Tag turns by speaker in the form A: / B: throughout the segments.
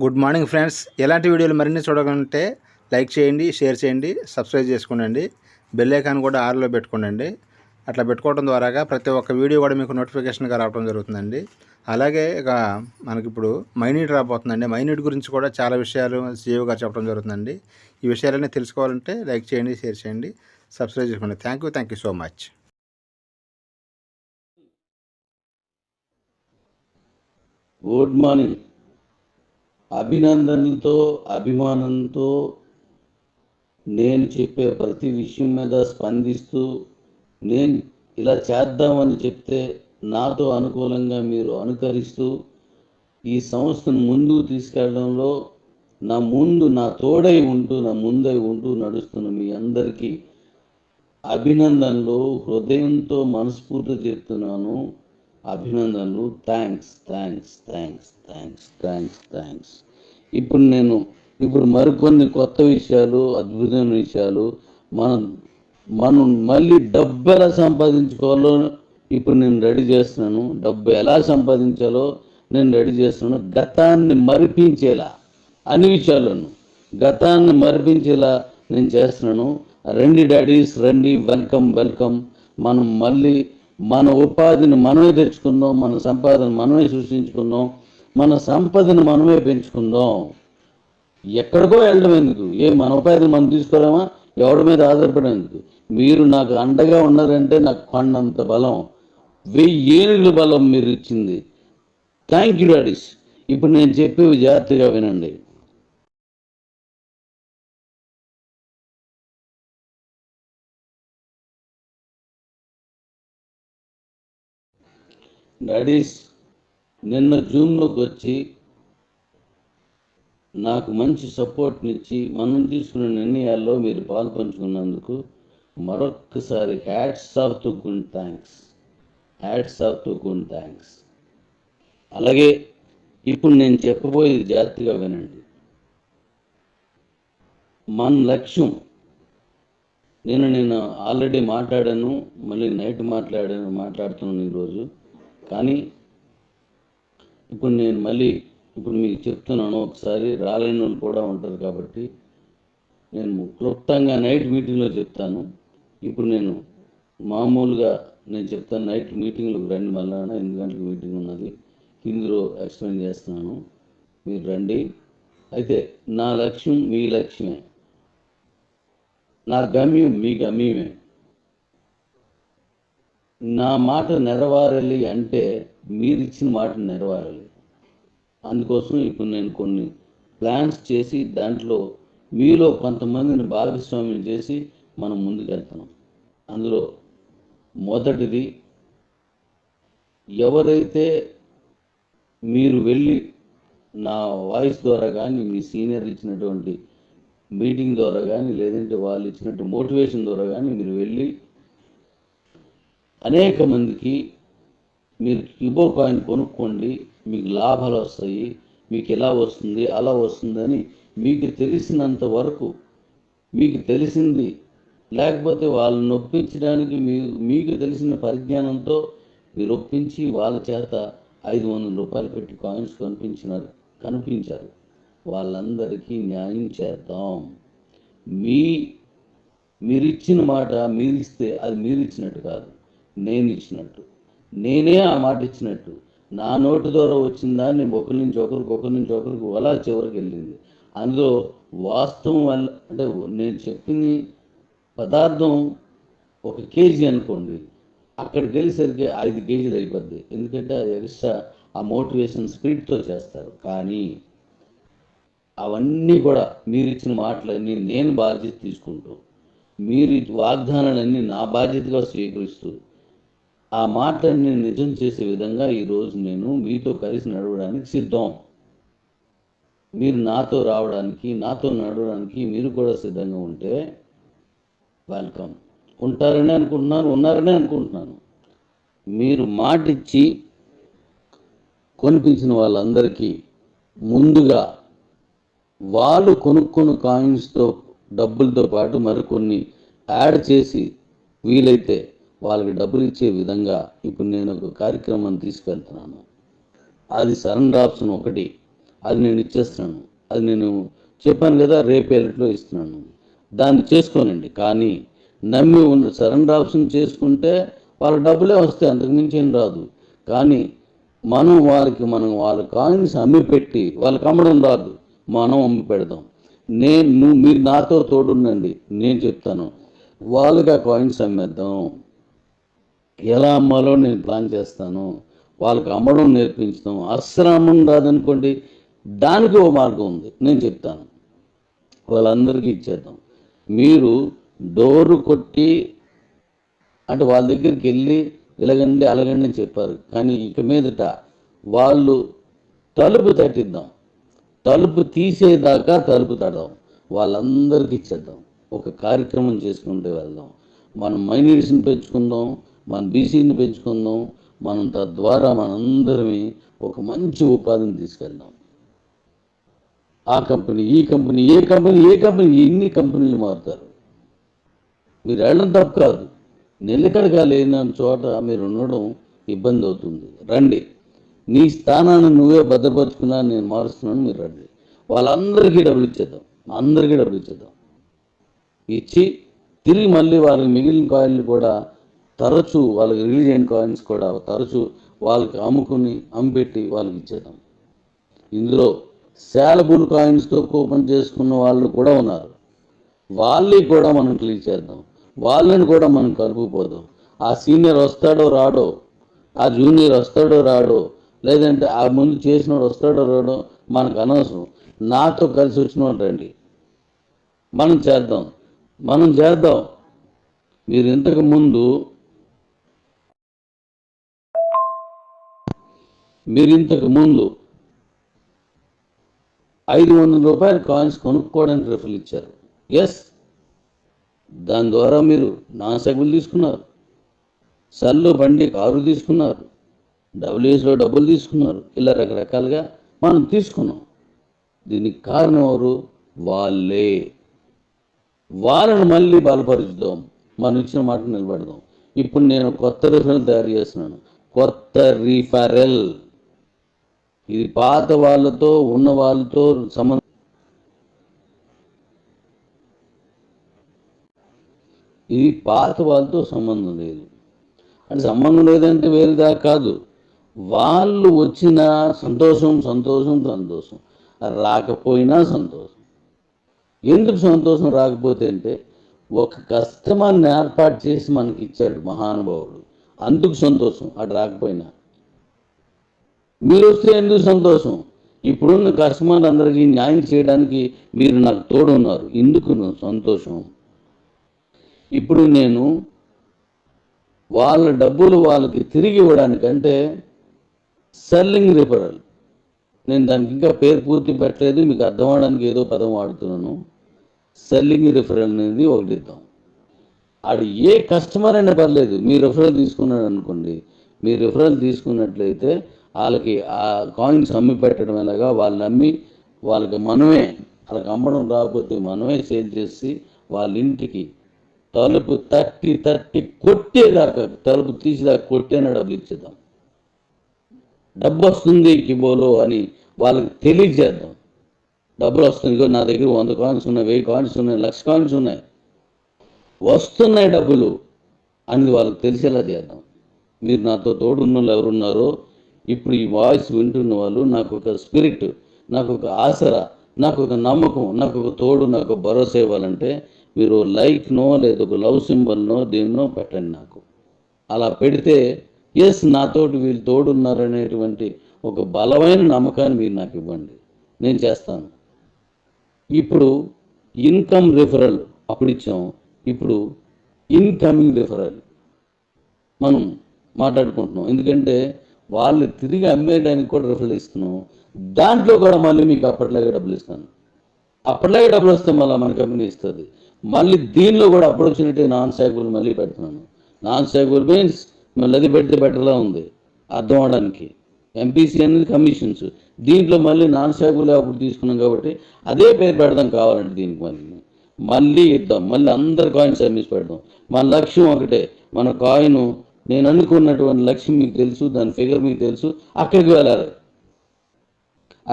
A: Good morning friends. ఎలాంటి వీడియోలు మరిన్ని చూడాలంటే లైక్ చేయండి, షేర్ చేయండి, సబ్స్క్రైబ్ చేసుకోండి. బెల్ ఐకాన్ కూడా ఆన్లో పెట్టుకోండి. అట్లా పెట్టుకోవడం ద్వారా ప్రతి ఒక్క వీడియో కూడా మీకు నోటిఫికేషన్గా రావడం జరుగుతుందండి. అలాగే ఇక మనకిప్పుడు మైనీట్ రాబోతుందండి. మైనీట్ గురించి కూడా చాలా విషయాలు సీఈఓ గారు చెప్పడం జరుగుతుందండి. ఈ విషయాలన్నీ తెలుసుకోవాలంటే లైక్ చేయండి, షేర్ చేయండి, సబ్స్క్రైబ్ చేసుకోండి. Thank you so much.
B: Good morning. అభినందనలతో అభిమానంతో నేను చెప్పే ప్రతి విషయం మీద స్పందిస్తూ నేను ఇలా చేద్దామని చెప్తే నాతో అనుకూలంగా మీరు అనుకరిస్తూ ఈ సంస్థను ముందుకు తీసుకెళ్లడంలో నా తోడై ఉంటూ నా ముందై ఉంటూ నడుస్తున్న మీ అందరికీ అభినందనలు హృదయంతో మనస్ఫూర్తిగా చెప్తున్నాను. అభినందనలు. థ్యాంక్స్. ఇప్పుడు మరికొన్ని కొత్త విషయాలు, అద్భుతమైన విషయాలు మనం మళ్ళీ డబ్బు ఎలా సంపాదించుకోవాలో ఇప్పుడు నేను రెడీ చేస్తున్నాను. డబ్బు ఎలా సంపాదించాలో నేను రెడీ చేస్తున్నాను. గతాన్ని మరిపించేలా అన్ని విషయాలను గతాన్ని మరిపించేలా నేను చేస్తున్నాను. రండి డాడీస్, రండి. వెల్కమ్. మనం మళ్ళీ మన ఉపాధిని మనమే తెచ్చుకుందాం, మన సంపాదన మనమే సృష్టించుకుందాం, మన సంపదను మనమే పెంచుకుందాం. ఎక్కడికో వెళ్ళడం ఎందుకు? మన ఉపాధిని మనం తీసుకోలేమా? ఎవరి మీద ఆధారపడేందుకు? మీరు నాకు అండగా ఉన్నారంటే నాకు కొండంత బలం, 1000 ఏనుగుల బలం మీరు ఇచ్చింది. Thank you daddy's. ఇప్పుడు నేను చెప్పేవి జాగ్రత్తగా వినండి. డాడీస్, నిన్న జూమ్లోకి వచ్చి నాకు మంచి సపోర్ట్నిచ్చి మనం తీసుకున్న నిర్ణయాల్లో మీరు పాల్పంచుకున్నందుకు మరొక్కసారి hats off to good thanks. అలాగే ఇప్పుడు నేను చెప్పబోయేది జాగ్రత్తగా వినండి. మన లక్ష్యం నేను ఆల్రెడీ మాట్లాడాను, మళ్ళీ నైట్ మాట్లాడుతున్నాను ఈరోజు. కానీ ఇప్పుడు మీకు చెప్తున్నాను. ఒకసారి రాలేని వాళ్ళు కూడా ఉంటారు కాబట్టి నేను క్లుప్తంగా నైట్ మీటింగ్లో చెప్తాను. ఇప్పుడు మామూలుగా నేను చెప్తాను. నైట్ మీటింగ్లోకి రండి. మళ్ళీ 8 గంటలకు మీటింగ్ ఉన్నది. హిందీలో ఎక్స్ప్లెయిన్ చేస్తున్నాను, మీరు రండి. అయితే నా లక్ష్యం మీ లక్ష్యమే, నా గమ్యం మీ గమ్యమే. నా మాట నెరవేరాలి అంటే మీరు ఇచ్చిన మాట నెరవేరాలి. అందుకోసం ఇప్పుడు నేను కొన్ని ప్లాన్స్ చేసి దాంట్లో మీలో కొంతమందిని భాగస్వామ్యం చేసి మనం ముందుకెళ్తున్నాం. అందులో మొదటిది, ఎవరైతే మీరు వెళ్ళి నా వాయిస్ ద్వారా కానీ, మీ సీనియర్ ఇచ్చినటువంటి మీటింగ్ ద్వారా కానీ, లేదంటే వాళ్ళు ఇచ్చినట్టు మోటివేషన్ ద్వారా కానీ మీరు వెళ్ళి అనేక మందికి మీరు ఇబో కాయిన్ కొనుక్కోండి, మీకు లాభాలు వస్తాయి, మీకు ఎలా వస్తుంది అలా వస్తుందని మీకు తెలిసినంత వరకు, మీకు తెలిసింది లేకపోతే వాళ్ళని ఒప్పించడానికి మీకు తెలిసిన పరిజ్ఞానంతో మీరు ఒప్పించి వాళ్ళ చేత 500 రూపాయలు పెట్టి కాయిన్స్ కనిపించారు. వాళ్ళందరికీ న్యాయం చేద్దాం. మీరిచ్చిన మాట మీరిస్తే అది మీరు ఇచ్చినట్టు కాదు, నేను ఇచ్చినట్టు. నేనే ఆ మాట ఇచ్చినట్టు. నా నోటి ద్వారా వచ్చిన దాన్ని ఒకరి నుంచి ఒకరికి అలా చివరికి వెళ్ళింది. అందులో వాస్తవం వల్ల అంటే నేను చెప్పిన పదార్థం 1 కేజీ అనుకోండి, అక్కడికి వెళ్ళేసరికి 5 కేజీలు అయిపోద్ది. ఎందుకంటే అది ఎక్స్ట్రా ఆ మోటివేషన్ స్పిరిట్తో చేస్తారు. కానీ అవన్నీ కూడా మీరు ఇచ్చిన మాటలన్నీ నేను బాధ్యత తీసుకుంటూ, మీరు వాగ్దానాలన్నీ నా బాధ్యతగా స్వీకరిస్తూ, ఆ మాటలన్నీ నిజం చేసే విధంగా ఈరోజు నేను మీతో కలిసి నడవడానికి సిద్ధం. మీరు నాతో రావడానికి, నాతో నడవడానికి మీరు కూడా సిద్ధంగా ఉంటే వెల్కమ్. ఉన్నారని అనుకుంటున్నాను. మీరు మాట ఇచ్చి కొనిపించిన వాళ్ళందరికీ ముందుగా వాళ్ళు కొనుక్కున్న కాయిన్స్తో డబ్బులతో పాటు మరికొన్ని యాడ్ చేసి వీలైతే వాళ్ళకి డబ్బులు ఇచ్చే విధంగా ఇప్పుడు నేను ఒక కార్యక్రమాన్ని తీసుకెళ్తున్నాను. అది సరెండర్ ఆప్షన్ 1. అది నేను ఇచ్చేస్తున్నాను. అది నేను చెప్పాను కదా, రేపు ఎలక్ట్లో ఇస్తున్నాను. దాన్ని చేసుకోనండి. కానీ నమ్మి ఉన్న సరెండర్ ఆప్షన్ చేసుకుంటే వాళ్ళ డబ్బులే వస్తాయి, అంతకుమించి ఏం రాదు. కానీ మనం వాళ్ళ కాయిన్స్ అమ్మి పెట్టి వాళ్ళకి అమ్మడం రాదు, మనం అమ్మి పెడదాం. మీరు నాతో తోడుండండి, నేను చెప్తాను. వాళ్ళకి ఆ కాయిన్స్ అమ్మేద్దాం. ఎలా అమ్మాలో నేను ప్లాన్ చేస్తాను. వాళ్ళకి అమ్మడం నేర్పించడం. అస్సలు అమ్మడం రాదనుకోండి, దానికి ఓ మార్గం ఉంది, నేను చెప్తాను. వాళ్ళందరికీ ఇచ్చేద్దాం. మీరు డోరు కొట్టి అంటే వాళ్ళ దగ్గరికి వెళ్ళి ఇలాగండి అలాగండి అని చెప్పారు, కానీ ఇక మీదట వాళ్ళు తలుపు తట్టిద్దాం, తలుపు తీసేదాకా తలుపు తడదాం, వాళ్ళందరికీ ఇచ్చేద్దాం. ఒక కార్యక్రమం చేసుకుంటూ వెళ్దాం. మనం మైనారిటీని పెంచుకుందాం, మన బీసీని పెంచుకుందాం. మనం తద్వారా మనందరమే ఒక మంచి ఉపాధిని తీసుకెళ్దాం. ఆ కంపెనీ, ఈ కంపెనీ, ఏ కంపెనీ ఎన్ని కంపెనీలు మారుతారు. మీరు వెళ్ళడం తప్పు కాదు, నిలకడగా లేని చోట మీరు ఉండడం ఇబ్బంది అవుతుంది. రండి, నీ స్థానాన్ని నువ్వే భద్రపరుచుకున్నా, నేను మారుస్తున్నాను, మీరు రండి. వాళ్ళందరికీ డబ్బులు ఇచ్చేద్దాం, అందరికీ డబ్బులు ఇచ్చేద్దాం. ఇచ్చి తిరిగి మళ్ళీ వాళ్ళకి మిగిలిన కాయిన్లు కూడా తరచూ, వాళ్ళకి రిలీజ్ అయిన కాయిన్స్ కూడా తరచూ వాళ్ళకి అమ్మిపెట్టి వాళ్ళకి ఇచ్చేద్దాం. ఇందులో శాలబుల్ కాయిన్స్తో కూపన్ చేసుకున్న వాళ్ళు కూడా ఉన్నారు, వాళ్ళని కూడా మనం క్లిక్ చేద్దాం. వాళ్ళని కూడా మనం కలుపుకోదాం. ఆ సీనియర్ వస్తాడో రాడో, ఆ జూనియర్ వస్తాడో రాడో, లేదంటే ఆ ముందు చేసినోడు వస్తాడో రాడో మనకు అనవసరం. నాతో కలిసి వచ్చిన వాళ్ళు రండి, మనం చేద్దాం. మీరు ఇంతకు ముందు 500 రూపాయల కాయిన్స్ కొనుక్కోవడానికి రిఫర్ ఇచ్చారు. ఎస్, దాని ద్వారా మీరు నాన్ సైకిల్ తీసుకున్నారు, సల్లో బండి కారు తీసుకున్నారు, డబ్ల్యూఎస్లో డబ్బులు తీసుకున్నారు. ఇలా రకరకాలుగా మనం తీసుకున్నాం. దీనికి కారణం ఎవరు? వాళ్ళని మళ్ళీ బలపరుచుదాం, మనం ఇచ్చిన మాట నిలబెడదాం. ఇప్పుడు నేను కొత్త రిఫరల్ తయారు చేస్తున్నాను, కొత్త రిఫరల్. ఇది పాత వాళ్ళతో ఉన్న వాళ్ళతో సంబంధం లేదు. అంటే సంబంధం లేదంటే వేరేదా కాదు. వాళ్ళు వచ్చిన సంతోషం, రాకపోయినా సంతోషం. ఎందుకు సంతోషం రాకపోతే అంటే, ఒక కస్టమర్ని ఏర్పాటు చేసి మనకి ఇచ్చాడు మహానుభావుడు, అందుకు సంతోషం. అటు రాకపోయినా మీరు వస్తే ఎందుకు సంతోషం? ఇప్పుడున్న కస్టమర్ అందరికీ న్యాయం చేయడానికి మీరు నాకు తోడున్నారు, ఇందుకు సంతోషం. ఇప్పుడు నేను వాళ్ళ డబ్బులు వాళ్ళకి తిరిగి ఇవ్వడానికంటే సెల్లింగ్ రిఫరల్, నేను దానికి ఇంకా పేరు పూర్తి పెట్టలేదు, మీకు అర్థం అవడానికి ఏదో పదం వాడుతున్నాను. సెల్లింగ్ రిఫరల్ అనేది ఒకటి ఇద్దాం. అది ఏ కస్టమర్ అయినా పర్లేదు, మీ రిఫరల్ తీసుకున్నాడు అనుకోండి, మీ రిఫరల్ తీసుకున్నట్లయితే వాళ్ళకి ఆ కాయిన్స్ అమ్మి పెట్టడం ఎలాగా, వాళ్ళని అమ్మి వాళ్ళకి వాళ్ళకి అమ్మడం రాకపోతే మనమే సేల్ చేసి వాళ్ళ ఇంటికి తలుపు తట్టి కొట్టేదాకా, తలుపు తీసేదాకా కొట్టేనా డబ్బులు ఇచ్చేద్దాం. డబ్బు వస్తుంది కిబోలో అని వాళ్ళకి తెలియజేద్దాం. డబ్బులు వస్తుంది, నా దగ్గర 100 కాయిన్స్ ఉన్నాయి, 1000 కాయిన్స్ ఉన్నాయి, 1,00,000 కాయిన్స్ ఉన్నాయి, వస్తున్నాయి డబ్బులు అని వాళ్ళకి తెలిసేలా చేద్దాం. మీరు నాతో తోడున్న వాళ్ళు ఎవరున్నారో, ఇప్పుడు ఈ వాయిస్ వింటున్న వాళ్ళు, నాకు ఒక స్పిరిట్, నాకు ఒక ఆసరా, నాకు ఒక నమ్మకం, నాకు ఒక తోడు, నాకు భరోసా ఇవ్వాలంటే మీరు లైక్నో లేదా ఒక లవ్ సింబల్నో దేన్నో పెట్టండి నాకు. అలా పెడితే ఎస్, నాతోటి వీళ్ళు తోడున్నారనేటువంటి ఒక బలమైన నమ్మకాన్ని మీరు నాకు ఇవ్వండి, నేను చేస్తాను. ఇప్పుడు ఇన్కమ్ రిఫరల్ అప్పుడు ఇచ్చాం, ఇప్పుడు ఇన్కమింగ్ రిఫరల్ మనం మాట్లాడుకుంటున్నాం. ఎందుకంటే వాళ్ళు తిరిగి అమ్మేయడానికి కూడా రిఫరల్ ఇస్తున్నాం. దాంట్లో కూడా మళ్ళీ మీకు అప్పట్లాగే డబ్బులు ఇస్తాను. అప్పట్లాగే డబ్బులు వస్తే మళ్ళీ మన కంపెనీ ఇస్తుంది. మళ్ళీ దీనిలో కూడా అప్పుడు వచ్చినట్టే నాన్ స్టాగబుల్ మళ్ళీ పెడుతున్నాను. నాన్ స్టాగబుల్ మీన్స్ మళ్ళీ అది పెడితే బెటర్లా ఉంది అర్థం అవడానికి. ఎంపీసీ అనేది కమిషన్స్, దీంట్లో మళ్ళీ నాన్ స్టాగబుల్ అప్పుడు తీసుకున్నాం కాబట్టి అదే పేరు పెడదాం కావాలంటే. దీనికి మళ్ళీ ఇద్దాం, మళ్ళీ అందరు కాయిన్స్ అమ్మేసి పెడదాం. మన లక్ష్యం ఒకటే, మన కాయిన్, నేను అనుకున్నటువంటి లక్ష్యం మీకు తెలుసు, దాని ఫిగర్ మీకు తెలుసు, అక్కడికి వెళ్ళాలి.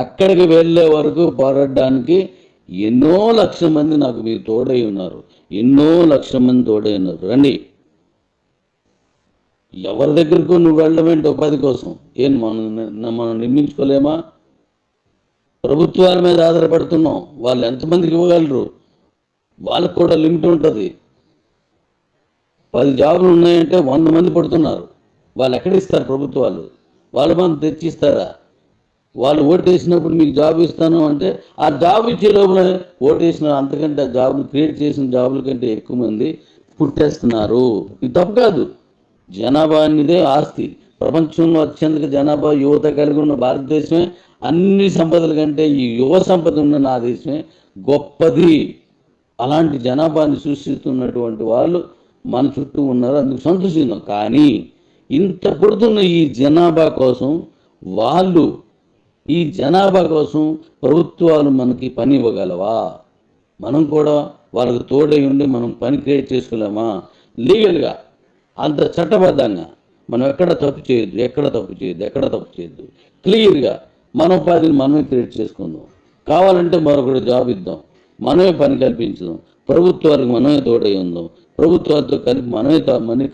B: అక్కడికి వెళ్ళే వరకు పోరాడడానికి ఎన్నో లక్షల మంది నాకు మీరు తోడై ఉన్నారు. ఎన్నో లక్షల మంది తోడై ఉన్నారు. రండి. ఎవరి దగ్గరకు నువ్వు వెళ్ళమేంటి ఉపాధి కోసం? మనం నిర్మించుకోలేమా? ప్రభుత్వాల మీద ఆధారపడుతున్నాం. వాళ్ళు ఎంతమందికి ఇవ్వగలరు? వాళ్ళకు కూడా లిమిట్ ఉంటుంది. 10 జాబులు ఉన్నాయంటే 100 మంది పడుతున్నారు. వాళ్ళు ఎక్కడిస్తారు? ప్రభుత్వాలు వాళ్ళు మనం తెచ్చిస్తారా? వాళ్ళు ఓటేసినప్పుడు మీకు జాబ్ ఇస్తాను అంటే ఆ జాబ్ ఇచ్చే లోపల ఓటేసిన అంతకంటే ఆ జాబ్ క్రియేట్ చేసిన జాబుల కంటే ఎక్కువ మంది పుట్టేస్తున్నారు. ఇది తప్పు కాదు. జనాభా అనేదే ఆస్తి. ప్రపంచంలో అత్యధిక జనాభా యువత కలిగి ఉన్న భారతదేశమే అన్ని సంపదల కంటే ఈ యువ సంపద ఉన్న నా దేశమే గొప్పది. అలాంటి జనాభాని సృష్టిస్తున్నటువంటి వాళ్ళు మన చుట్టూ ఉన్నారు. అందుకు సంతోషిద్దాం. కానీ ఇంత పుడుతున్న ఈ జనాభా కోసం ఈ జనాభా కోసం ప్రభుత్వాలు మనకి పని ఇవ్వగలవా? మనం కూడా వాళ్ళకి తోడై ఉండి మనం పని క్రియేట్ చేసుకోలేమా? లీగల్గా అంత చట్టబద్ధంగా మనం ఎక్కడ తప్పు చేయొద్దు. క్లియర్గా మన ఉపాధిని మనమే క్రియేట్ చేసుకుందాం. కావాలంటే మరొకటి జాబ్ ఇద్దాం. మనమే పని కల్పించుదాం. ప్రభుత్వాలకు మనమే తోడై ఉందాం. ప్రభుత్వాలతో కలిపి మనమే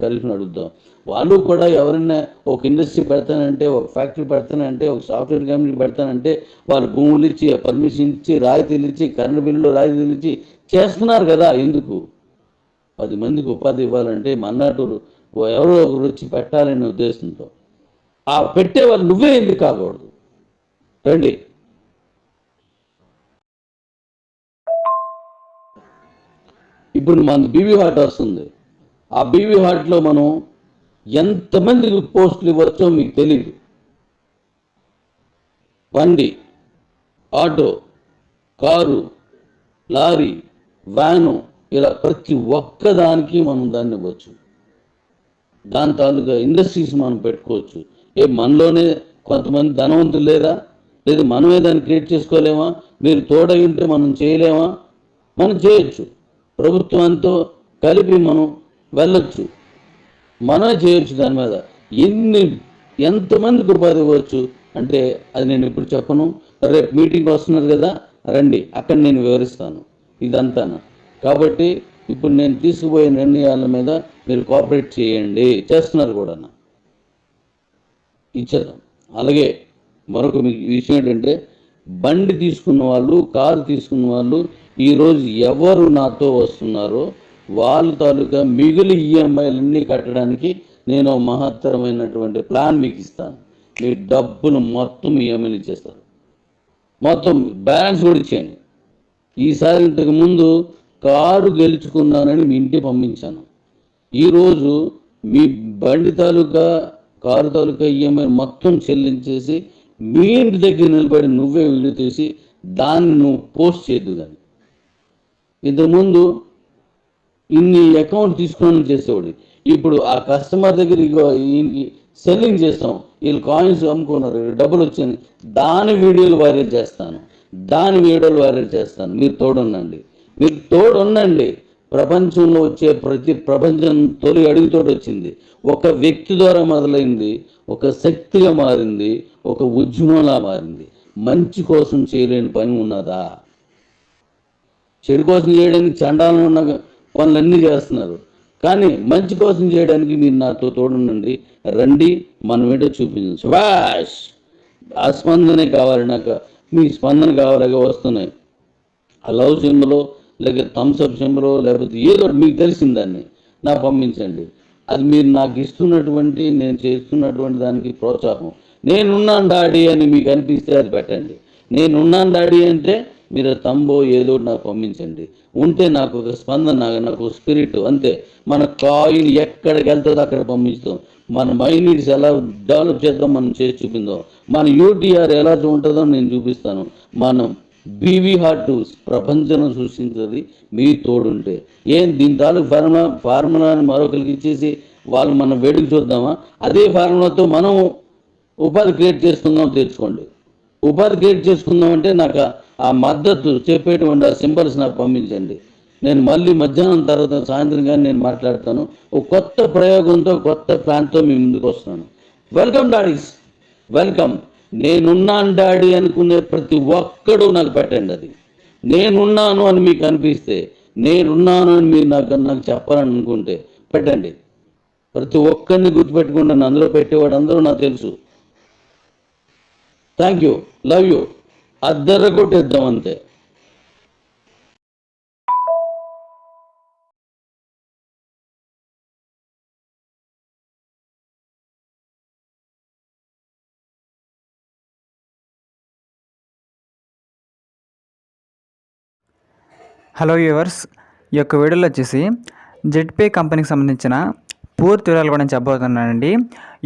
B: కలిసి నడుద్దాం. వాళ్ళు కూడా ఎవరైనా ఒక ఇండస్ట్రీ పెడతానంటే, ఒక ఫ్యాక్టరీ పెడతానంటే, ఒక సాఫ్ట్వేర్ కంపెనీ పెడతానంటే వాళ్ళు భూములు ఇచ్చి, పర్మిషన్ ఇచ్చి, రాయితీలు ఇచ్చి, కరెంటు బిల్లులు రాయితీలు ఇచ్చి చేస్తున్నారు కదా. ఎందుకు? 10 మందికి ఉపాధి ఇవ్వాలంటే మన్నాడు ఎవరో ఒకరు వచ్చి పెట్టాలనే ఉద్దేశంతో ఆ పెట్టేవాళ్ళు నువ్వే ఎందుకు కాకూడదు? రండి. ఇప్పుడు మన బీబీ హార్ట్ వస్తుంది. ఆ బీబీ హార్ట్లో మనం ఎంతమందికి పోస్టులు ఇవ్వచ్చో మీకు తెలియదు. బండి, ఆటో, కారు, లారీ, వ్యాను, ఇలా ప్రతి ఒక్కదానికి మనం దాన్ని ఇవ్వచ్చు. దాని తాలూకా ఇండస్ట్రీస్ మనం పెట్టుకోవచ్చు. మనలోనే కొంతమంది ధనవంతులు లేదా మనమే దాన్ని క్రియేట్ చేసుకోలేమా? మీరు తోడై ఉంటే మనం చేయలేమా? మనం చేయొచ్చు. ప్రభుత్వంతో కలిపి మనం వెళ్ళొచ్చు. మనమే చేయొచ్చు. దాని మీద ఎంతమందికి ఉపాధి ఇవ్వచ్చు అంటే అది నేను ఇప్పుడు చెప్పను. రేపు మీటింగ్ వస్తున్నారు కదా, రండి, అక్కడ నేను వివరిస్తాను ఇదంతా. కాబట్టి ఇప్పుడు నేను తీసుకుపోయే నిర్ణయాల మీద మీరు కోఆపరేట్ చేయండి. చేస్తున్నారు కూడా, ఇచ్చేద్దాం. అలాగే మరొక విషయం ఏంటంటే, బండి తీసుకున్న వాళ్ళు, కారు తీసుకున్న వాళ్ళు ఈరోజు ఎవరు నాతో వస్తున్నారో వాళ్ళ తాలూకా మిగులు ఈఎంఐలన్నీ కట్టడానికి నేను మహత్తరమైనటువంటి ప్లాన్ మీకు ఇస్తాను. మీ డబ్బులు మొత్తం ఈఎంఐలు ఇచ్చేస్తారు. మొత్తం బ్యాలెన్స్ కూడా ఇచ్చేయండి. ఈసారి ఇంతకు ముందు కారు గెలుచుకున్నానని మీ ఇంటికి పంపించాను. ఈరోజు మీ బండి తాలూకా, కారు తాలూకా ఈఎంఐ మొత్తం చెల్లించేసి మీ ఇంటి దగ్గర నిలబడి నువ్వే వీడియో తీసి దాన్ని నువ్వు పోస్ట్ చేయద్దు. దాన్ని ఇంతకుముందు ఇన్ని అకౌంట్ తీసుకుని చేసేవాడు. ఇప్పుడు ఆ కస్టమర్ దగ్గర సెల్లింగ్ చేస్తాం, వీళ్ళు కాయిన్స్ అమ్ముకున్నారు, డబ్బులు వచ్చింది, దాని వీడియోలు వైరల్ చేస్తాను. మీరు తోడుండండి. ప్రపంచంలో వచ్చే ప్రపంచం తొలి అడుగుతోటి వచ్చింది. ఒక వ్యక్తి ద్వారా మొదలైంది, ఒక శక్తిగా మారింది, ఒక ఉద్యమంలా మారింది. మంచి కోసం చేయలేని పని ఉన్నదా? చెడు కోసం చేయడానికి చండాలను ఉన్న పనులన్నీ చేస్తున్నారు. కానీ మంచి కోసం చేయడానికి మీరు నాతో తోడుండండి. రండి, మనం ఏంటో చూపించండి. సుభాష్, ఆ స్పందనే కావాలి నాకు. మీ స్పందన కావాలిగా వస్తున్నాయి. ఆ లవ్ సింబలో, లేక థమ్స్అప్ సింబలో, లేకపోతే ఏదో మీకు తెలిసిందాన్ని నాకు పంపించండి. అది మీరు నాకు ఇస్తున్నటువంటి, నేను చేస్తున్నటువంటి దానికి ప్రోత్సాహం. నేనున్నాను డాడీ అని మీకు అనిపిస్తే అది పెట్టండి. నేనున్నాను డాడీ అంటే మీరు తంబో ఏదో నాకు పంపించండి. ఉంటే నాకు ఒక స్పందన, నాకు స్పిరిట్, అంతే. మన కాయిన్ ఎక్కడికి వెళ్తుందో అక్కడ పంపిస్తాం. మన మైండ్స్ ఎలా డెవలప్ చేద్దాం మనం చేసి చూపిందాం. మన యూటీఆర్ ఎలా ఉంటుందో నేను చూపిస్తాను. మనం బీవీ హార్ట్ ప్రపంచం సృష్టించేది మీ తోడుంటే. దీని తాలూకు ఫార్ములాని మరొకరికి ఇచ్చేసి వాళ్ళు మనం వేడికి చూద్దామా? అదే ఫార్ములాతో మనం ఉపాధి క్రియేట్ చేసుకుందాం. తెచ్చుకోండి. ఉపాధి క్రియేట్ చేసుకుందాం అంటే నాకు ఆ మద్దతు చెప్పేటువంటి ఆ సింబల్స్ నాకు పంపించండి. నేను మళ్ళీ మధ్యాహ్నం తర్వాత సాయంత్రం కానీ నేను మాట్లాడతాను. ఒక కొత్త ప్రయోగంతో, కొత్త ప్లాన్తో మీ ముందుకు వస్తాను. Welcome daddies, welcome. నేనున్నాను డాడీ అనుకునే ప్రతి ఒక్కడు నాకు పెట్టండి. అది నేనున్నాను అని మీకు అనిపిస్తే, నేనున్నాను అని మీరు నాకు చెప్పాలని అనుకుంటే పెట్టండి. ప్రతి ఒక్కరిని గుర్తుపెట్టుకుంటాను. అందులో పెట్టేవాడు అందరూ నాకు తెలుసు. Thank you, love you. అద్దర కొట్టేద్దాం అంతే.
C: హలో వ్యూవర్స్, ఈ యొక్క వీడియోలో వచ్చేసి జెడ్పే కంపెనీకి సంబంధించిన పూర్తి వివరాలు కూడా నేను చెప్పబోతున్నానండి.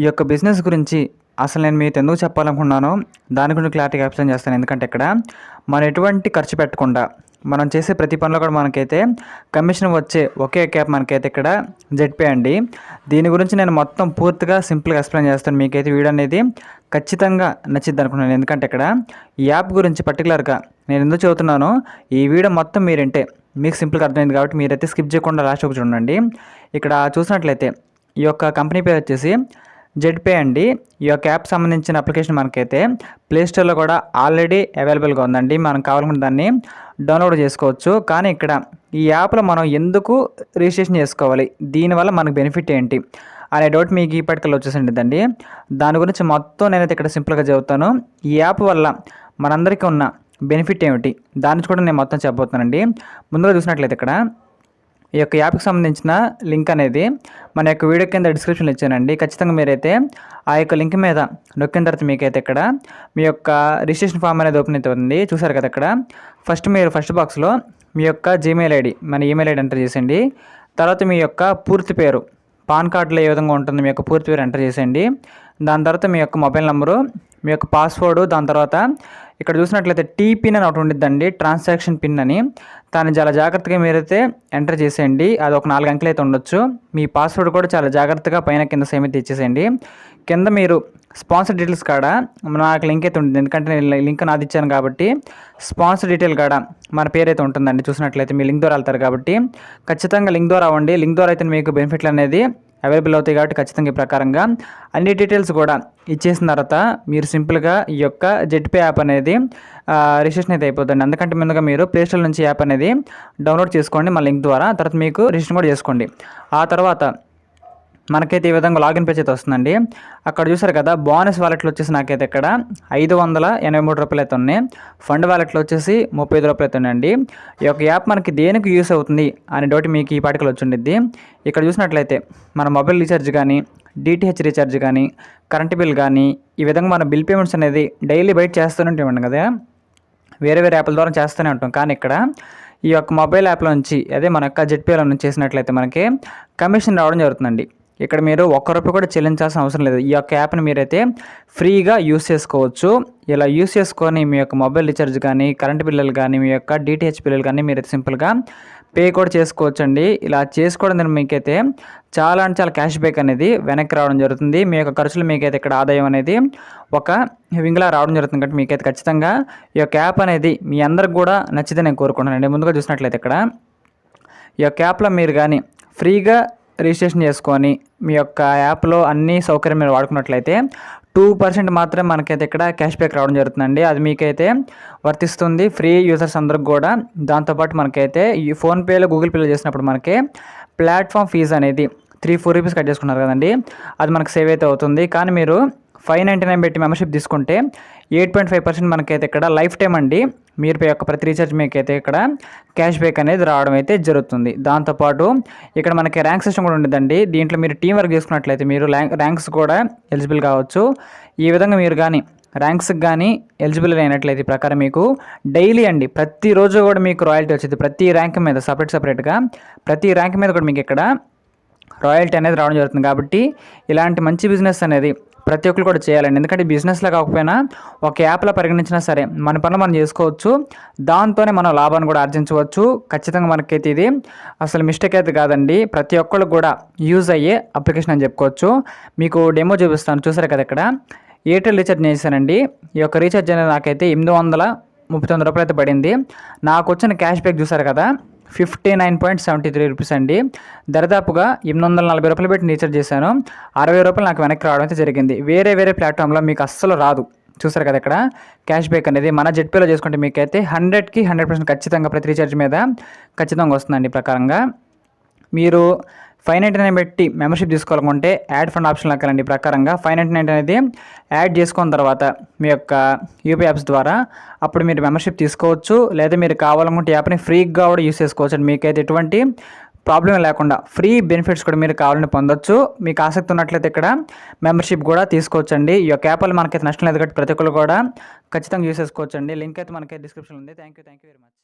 C: ఈ యొక్క బిజినెస్ గురించి అసలు నేను మీతో ఎందుకు చెప్పాలనుకున్నానో దాని గురించి క్లారిటీగా ఎక్స్ప్లెయిన్ చేస్తాను. ఎందుకంటే ఇక్కడ మనం ఎటువంటి ఖర్చు పెట్టకుండా మనం చేసే ప్రతి పనిలో కూడా మనకైతే కమిషన్ వచ్చే ఒకే యాప్ మనకైతే ఇక్కడ జెడ్పే అండి. దీని గురించి నేను మొత్తం పూర్తిగా సింపుల్గా ఎక్స్ప్లెయిన్ చేస్తాను. మీకైతే వీడియో అనేది ఖచ్చితంగా నచ్చిద్ది అనుకున్నాను. ఎందుకంటే ఇక్కడ ఈ యాప్ గురించి పర్టికులర్గా నేను ఎందుకు చదువుతున్నానో ఈ వీడియో మొత్తం మీరంటే మీకు సింపుల్గా అర్థమైంది కాబట్టి మీరైతే స్కిప్ చేయకుండా లాస్ట్ ఒక చూడండి. ఇక్కడ చూసినట్లయితే ఈ యొక్క కంపెనీ పేరు వచ్చేసి జెడ్పే అండి. ఈ యొక్క యాప్ సంబంధించిన అప్లికేషన్ మనకైతే ప్లేస్టోర్లో కూడా ఆల్రెడీ అవైలబుల్గా ఉందండి. మనం కావాలనుకుంటే దాన్ని డౌన్లోడ్ చేసుకోవచ్చు. కానీ ఇక్కడ ఈ యాప్లో మనం ఎందుకు రిజిస్ట్రేషన్ చేసుకోవాలి, దీనివల్ల మనకు బెనిఫిట్ ఏంటి అనే డౌట్ మీకు ఇప్పటికల్లా వచ్చేసిందండి. దాని గురించి మొత్తం నేనైతే ఇక్కడ సింపుల్గా చెబుతాను. ఈ యాప్ వల్ల మనందరికీ ఉన్న బెనిఫిట్ ఏమిటి దాని కూడా నేను మొత్తం చెప్పబోతున్నానండి. ముందుగా చూసినట్లయితే ఇక్కడ ఈ యొక్క యాప్కి సంబంధించిన లింక్ అనేది మన యొక్క వీడియో కింద డిస్క్రిప్షన్లో ఇచ్చానండి. ఖచ్చితంగా మీరైతే ఆ యొక్క లింక్ మీద నొక్కిన తర్వాత మీకైతే ఇక్కడ మీ యొక్క రిజిస్ట్రేషన్ ఫామ్ అనేది ఓపెన్ అవుతుంది. చూసారు కదా, ఇక్కడ మీరు ఫస్ట్ బాక్స్లో మీ యొక్క జీమెయిల్ ఐడి, మన ఈమెయిల్ ఐడి ఎంటర్ చేసేయండి. తర్వాత మీ యొక్క పూర్తి పేరు, పాన్ కార్డులో ఏ విధంగా ఉంటుంది మీ యొక్క పూర్తి పేరు ఎంటర్ చేసేయండి. దాని తర్వాత మీ యొక్క మొబైల్ నెంబరు, మీ యొక్క పాస్వర్డ్, దాని తర్వాత ఇక్కడ చూసినట్లయితే టీ పిన్ అని ఒకటి ఉండిద్దండి, ట్రాన్సాక్షన్ పిన్ అని. దాన్ని చాలా జాగ్రత్తగా మీరైతే ఎంటర్ చేసేయండి. అది ఒక 4 అంకెలు అయితే ఉండొచ్చు. మీ పాస్వర్డ్ కూడా చాలా జాగ్రత్తగా పైన కింద సేమ్ అయితే ఇచ్చేసేయండి. కింద మీరు స్పాన్సర్ డీటెయిల్స్ కాడ నాకు లింక్ అయితే ఉంటుంది, ఎందుకంటే నేను లింక్ నాది ఇచ్చాను కాబట్టి స్పాన్సర్ డీటెయిల్ కాడ మన పేరు అయితే ఉంటుందండి. చూసినట్లయితే మీ లింక్ ద్వారా వెళ్తారు కాబట్టి ఖచ్చితంగా లింక్ ద్వారా అవ్వండి. లింక్ ద్వారా అయితే మీకు బెనిఫిట్లు అనేది అవైలబుల్ అవుతాయి కాబట్టి ఖచ్చితంగా ఈ ప్రకారంగా అన్ని డీటెయిల్స్ కూడా ఇచ్చేసిన తర్వాత మీరు సింపుల్గా ఈ యొక్క జెడ్పే యాప్ అనేది రిజిస్ట్రేషన్ అయితే అయిపోతుంది. అందుకంటే ముందుగా మీరు ప్లేస్టోర్ నుంచి యాప్ అనేది డౌన్లోడ్ చేసుకోండి మన లింక్ ద్వారా. తర్వాత మీకు రిజిస్ట్రేషన్ కూడా చేసుకోండి. ఆ తర్వాత మనకైతే ఈ విధంగా లాగిన్ పేజ్ అయితే వస్తుందండి. అక్కడ చూసారు కదా, బోనస్ వాలెట్లో వచ్చేసి నాకైతే ఇక్కడ 583 రూపాయలు అయితే ఉన్నాయి. ఫండ్ వాలెట్లో వచ్చేసి 35 రూపాయలు అయితే ఉన్నాయండి. ఈ యొక్క యాప్ మనకి దేనికి యూస్ అవుతుంది అనే డౌట్ మీకు ఈ పాటికలు వచ్చిండిద్ది. ఇక్కడ చూసినట్లయితే మన మొబైల్ రీఛార్జ్ కానీ, డిటిహెచ్ రీఛార్జ్ కానీ, కరెంట్ బిల్ కానీ, ఈ విధంగా మన బిల్ పేమెంట్స్ అనేది డైలీ బయట చేస్తూనే ఉంటాం కదా, వేరే యాప్ల ద్వారా చేస్తూనే ఉంటాం. కానీ ఇక్కడ ఈ యొక్క మొబైల్ యాప్లో నుంచి, అదే మన యొక్క జెడ్పేలో నుంచి చేసినట్లయితే మనకి కమిషన్ రావడం జరుగుతుందండి. ఇక్కడ మీరు ₹1 కూడా చెల్లించాల్సిన అవసరం లేదు. ఈ యొక్క యాప్ని మీరైతే ఫ్రీగా యూస్ చేసుకోవచ్చు. ఇలా యూస్ చేసుకొని మీ యొక్క మొబైల్ రీఛార్జ్ కానీ, కరెంట్ బిల్లులు కానీ, మీ యొక్క డిటిహెచ్ బిల్లులు కానీ మీరైతే సింపుల్గా పే కూడా చేసుకోవచ్చు అండి. ఇలా చేసుకోవడం ద్వారా మీకైతే చాలా అంటే చాలా క్యాష్ బ్యాక్ అనేది వెనక్కి రావడం జరుగుతుంది. మీ యొక్క ఖర్చులు మీకైతే ఇక్కడ ఆదాయం అనేది ఒక వింగ్లా రావడం జరుగుతుంది. కాబట్టి మీకైతే ఖచ్చితంగా ఈ యొక్క యాప్ అనేది మీ అందరికి కూడా నచ్చితే నేను కోరుకుంటున్నానండి. ముందుగా చూసినట్లయితే ఇక్కడ ఈ యొక్క యాప్లో మీరు కానీ ఫ్రీగా రిజిస్ట్రేషన్ చేసుకొని మీ యొక్క యాప్లో అన్ని సౌకర్యం మీరు వాడుకున్నట్లయితే 2% మాత్రమే మనకైతే ఇక్కడ క్యాష్ బ్యాక్ రావడం జరుగుతుందండి. అది మీకైతే వర్తిస్తుంది ఫ్రీ యూజర్స్ అందరికి కూడా. దాంతోపాటు మనకైతే ఈ ఫోన్పేలో, గూగుల్ పేలో చేసినప్పుడు మనకి ప్లాట్ఫామ్ ఫీజు అనేది 3-4 రూపీస్ కట్ చేసుకున్నారు కదండి, అది మనకు సేవ్ అయితే అవుతుంది. కానీ మీరు 599 పెట్టి మెంబర్షిప్ తీసుకుంటే 8.5% మనకైతే ఇక్కడ లైఫ్ టైం అండి. మీరు యొక్క ప్రతి రీఛార్జ్ మీకైతే ఇక్కడ క్యాష్ బ్యాక్ అనేది రావడం అయితే జరుగుతుంది. దాంతోపాటు ఇక్కడ మనకి ర్యాంక్ సిస్టమ్ కూడా ఉంటుందండి. దీంట్లో మీరు టీం వర్క్ చేసుకున్నట్లయితే మీరు ర్యాంక్స్ కూడా ఎలిజిబుల్ కావచ్చు. ఈ విధంగా మీరు కానీ ర్యాంక్స్కి కానీ ఎలిజిబుల్ అయినట్లయితే ఈ ప్రకారం మీకు డైలీ అండి ప్రతిరోజు కూడా మీకు రాయల్టీ వచ్చేది. ప్రతి ర్యాంక్ మీద సపరేట్గా ప్రతి ర్యాంక్ మీద కూడా మీకు ఇక్కడ రాయల్టీ అనేది రావడం జరుగుతుంది. కాబట్టి ఇలాంటి మంచి బిజినెస్ అనేది ప్రతి ఒక్కరు కూడా చేయాలండి. ఎందుకంటే బిజినెస్లో కాకపోయినా ఒక యాప్లో పరిగణించినా సరే మన పనులు మనం చేసుకోవచ్చు, దాంతోనే మనం లాభాన్ని కూడా ఆర్జించవచ్చు. ఖచ్చితంగా మనకైతే ఇది అసలు మిస్టేక్ అయితే కాదండి, ప్రతి ఒక్కళ్ళు కూడా యూజ్ అయ్యే అప్లికేషన్ అని చెప్పుకోవచ్చు. మీకు డెమో చూపిస్తాను. చూసారు కదా, ఇక్కడ ఎయిర్టెల్ రీఛార్జ్ చేశానండి. ఈ యొక్క రీఛార్జ్ అనేది నాకైతే 839 రూపాయలు అయితే పడింది. నాకు వచ్చిన క్యాష్ బ్యాక్ చూసారు కదా, 59.73 రూపీస్ అండి. దరిదాపుగా 840 రూపాయలు పెట్టి రీఛార్జ్ చేశాను. 60 రూపాయలు నాకు వెనక్కి రావడం అయితే జరిగింది. వేరే ప్లాట్ఫామ్లో మీకు అస్సలు రాదు. చూసారు కదా ఇక్కడ క్యాష్ బ్యాక్ అనేది మన జెట్పేలో చేసుకుంటే మీకైతే 100కి 100% ఖచ్చితంగా ప్రతి రీఛార్జ్ మీద ఖచ్చితంగా వస్తుందండి. ఈ ప్రకారంగా మీరు 599 పెట్టి మెంబర్షిప్ తీసుకోవాలనుకుంటే యాడ్ ఫండ్ ఆప్షన్ లాగాలండి. ఈ ప్రకారంగా 599 అనేది యాడ్ చేసుకున్న తర్వాత మీ యొక్క యూపీఐ యాప్స్ ద్వారా అప్పుడు మీరు మెంబర్షిప్ తీసుకోవచ్చు. లేదా మీరు కావాలనుకుంటే యాప్ని ఫ్రీగా కూడా యూస్ చేసుకోవచ్చు అండి. మీకైతే ఎటువంటి ప్రాబ్లం లేకుండా ఫ్రీ బెనిఫిట్స్ కూడా మీరు కావాలని పొందొచ్చు. మీకు ఆసక్తి ఉన్నట్లయితే ఇక్కడ మెంబర్షిప్ కూడా తీసుకోవచ్చండి. ఈ యొక్క యాప్ వల్ల మనకైతే నష్టం లేదు కాబట్టి ప్రతి ఒక్కరు కూడా ఖచ్చితంగా యూస్ చేసుకోవచ్చండి. లింక్ అయితే మనకైతే డిస్క్రిప్షన్లో ఉంది. Thank you very much.